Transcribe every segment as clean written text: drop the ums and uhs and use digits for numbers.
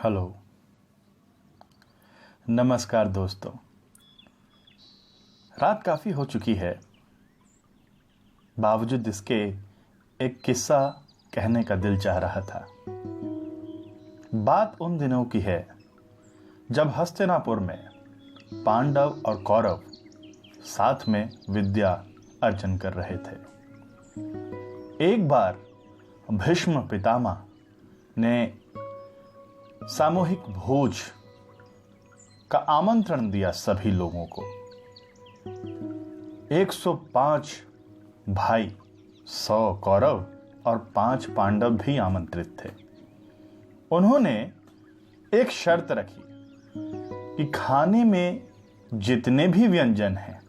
Hello, नमस्कार दोस्तों। रात काफ़ी हो चुकी है, बावजूद इसके एक किस्सा कहने का दिल चाह रहा था। बात उन दिनों की है जब हस्तिनापुर में पांडव और कौरव साथ में विद्या अर्जन कर रहे थे। एक बार भीष्म पितामह ने सामूहिक भोज का आमंत्रण दिया सभी लोगों को। 105 भाई, 100 कौरव और 5 पांडव भी आमंत्रित थे। उन्होंने एक शर्त रखी कि खाने में जितने भी व्यंजन हैं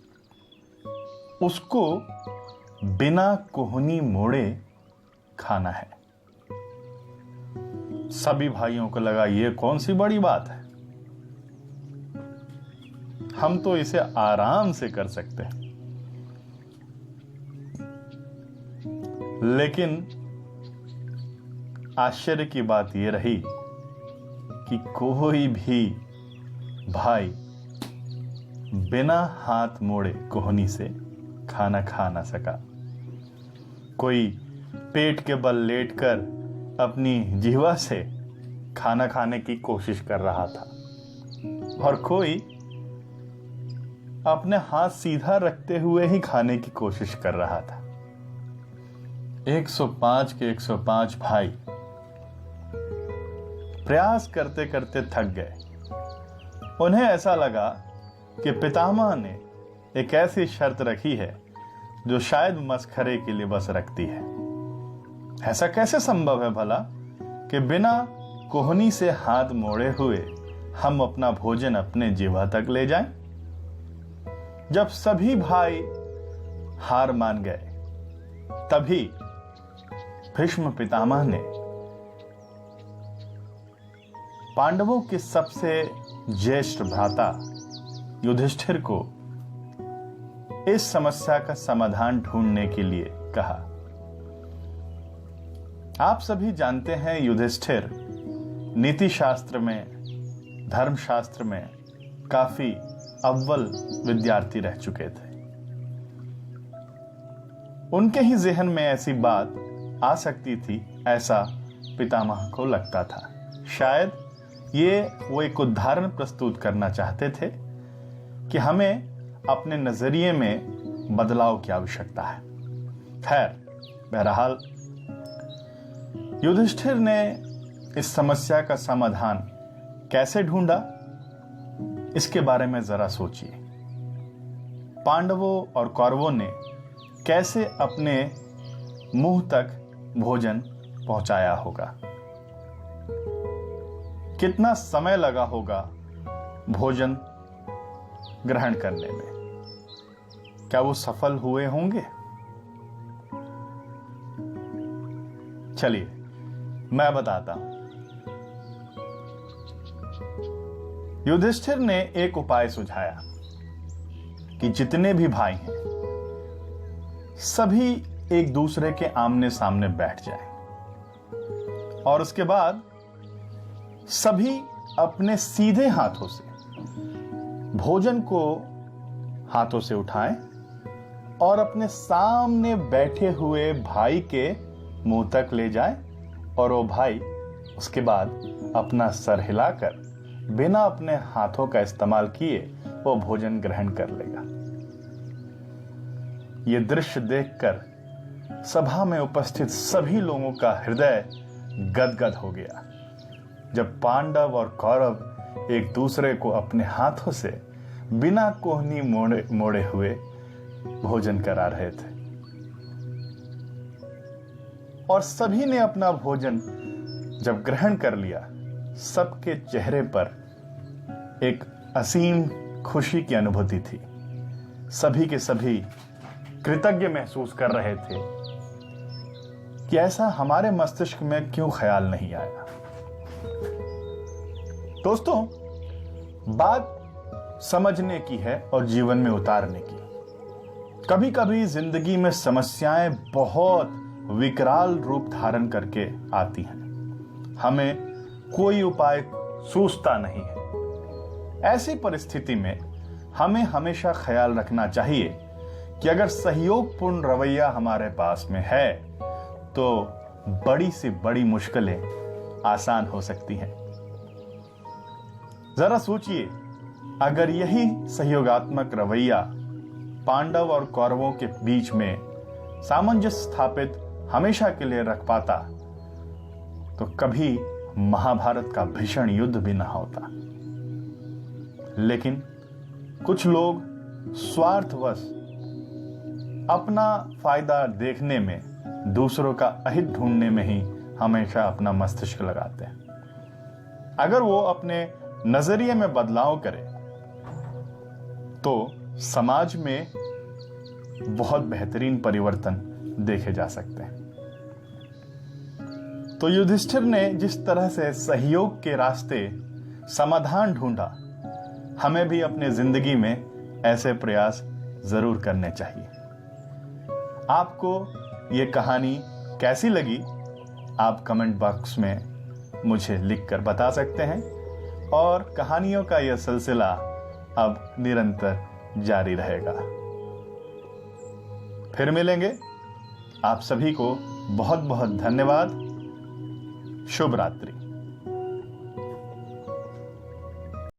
उसको बिना कोहनी मोड़े खाना है। सभी भाइयों को लगा ये कौन सी बड़ी बात है, हम तो इसे आराम से कर सकते हैं। लेकिन आश्चर्य की बात यह रही कि कोई भी भाई बिना हाथ मोड़े कोहनी से खाना खा ना सका। कोई पेट के बल लेटकर अपनी जीवा से खाना खाने की कोशिश कर रहा था और कोई अपने हाथ सीधा रखते हुए ही खाने की कोशिश कर रहा था। 105 के 105 भाई प्रयास करते करते थक गए। उन्हें ऐसा लगा कि पितामह ने एक ऐसी शर्त रखी है जो शायद मस्खरे के लिए बस रखती है। ऐसा कैसे संभव है भला कि बिना कोहनी से हाथ मोड़े हुए हम अपना भोजन अपने जिह्वा तक ले जाएं? जब सभी भाई हार मान गए, तभी भीष्म पितामह ने पांडवों के सबसे ज्येष्ठ भ्राता युधिष्ठिर को इस समस्या का समाधान ढूंढने के लिए कहा। आप सभी जानते हैं, युधिष्ठिर नीति शास्त्र में, धर्मशास्त्र में काफी अव्वल विद्यार्थी रह चुके थे। उनके ही ज़हन में ऐसी बात आ सकती थी, ऐसा पितामह को लगता था। शायद ये वो एक उदाहरण प्रस्तुत करना चाहते थे कि हमें अपने नजरिए में बदलाव की आवश्यकता है। खैर, बहरहाल युधिष्ठिर ने इस समस्या का समाधान कैसे ढूंढा, इसके बारे में जरा सोचिए। पांडवों और कौरवों ने कैसे अपने मुंह तक भोजन पहुंचाया होगा, कितना समय लगा होगा भोजन ग्रहण करने में, क्या वो सफल हुए होंगे? चलिए मैं बताता हूं। युधिष्ठिर ने एक उपाय सुझाया कि जितने भी भाई हैं सभी एक दूसरे के आमने सामने बैठ जाएं और उसके बाद सभी अपने सीधे हाथों से भोजन को हाथों से उठाएं और अपने सामने बैठे हुए भाई के मुंह तक ले जाएं और वो भाई उसके बाद अपना सर हिलाकर बिना अपने हाथों का इस्तेमाल किए वो भोजन ग्रहण कर लेगा। ये दृश्य देखकर सभा में उपस्थित सभी लोगों का हृदय गदगद हो गया जब पांडव और कौरव एक दूसरे को अपने हाथों से बिना कोहनी मोड़े हुए भोजन करा रहे थे और सभी ने अपना भोजन जब ग्रहण कर लिया, सबके चेहरे पर एक असीम खुशी की अनुभूति थी। सभी के सभी कृतज्ञ महसूस कर रहे थे कि ऐसा हमारे मस्तिष्क में क्यों ख्याल नहीं आया। दोस्तों, बात समझने की है और जीवन में उतारने की। कभी कभी जिंदगी में समस्याएं बहुत विकराल रूप धारण करके आती हैं। हमें कोई उपाय सूझता नहीं है। ऐसी परिस्थिति में हमें हमेशा ख्याल रखना चाहिए कि अगर सहयोगपूर्ण रवैया हमारे पास में है तो बड़ी से बड़ी मुश्किलें आसान हो सकती हैं। जरा सोचिए, अगर यही सहयोगात्मक रवैया पांडव और कौरवों के बीच में सामंजस्य स्थापित हमेशा के लिए रख पाता तो कभी महाभारत का भीषण युद्ध भी ना होता। लेकिन कुछ लोग स्वार्थवश अपना फायदा देखने में, दूसरों का अहित ढूंढने में ही हमेशा अपना मस्तिष्क लगाते हैं। अगर वो अपने नजरिए में बदलाव करे तो समाज में बहुत बेहतरीन परिवर्तन देखे जा सकते हैं। तो युधिष्ठिर ने जिस तरह से सहयोग के रास्ते समाधान ढूंढा, हमें भी अपने जिंदगी में ऐसे प्रयास जरूर करने चाहिए। आपको ये कहानी कैसी लगी, आप कमेंट बॉक्स में मुझे लिखकर बता सकते हैं और कहानियों का यह सिलसिला अब निरंतर जारी रहेगा। फिर मिलेंगे। आप सभी को बहुत बहुत धन्यवाद। शुभ रात्रि।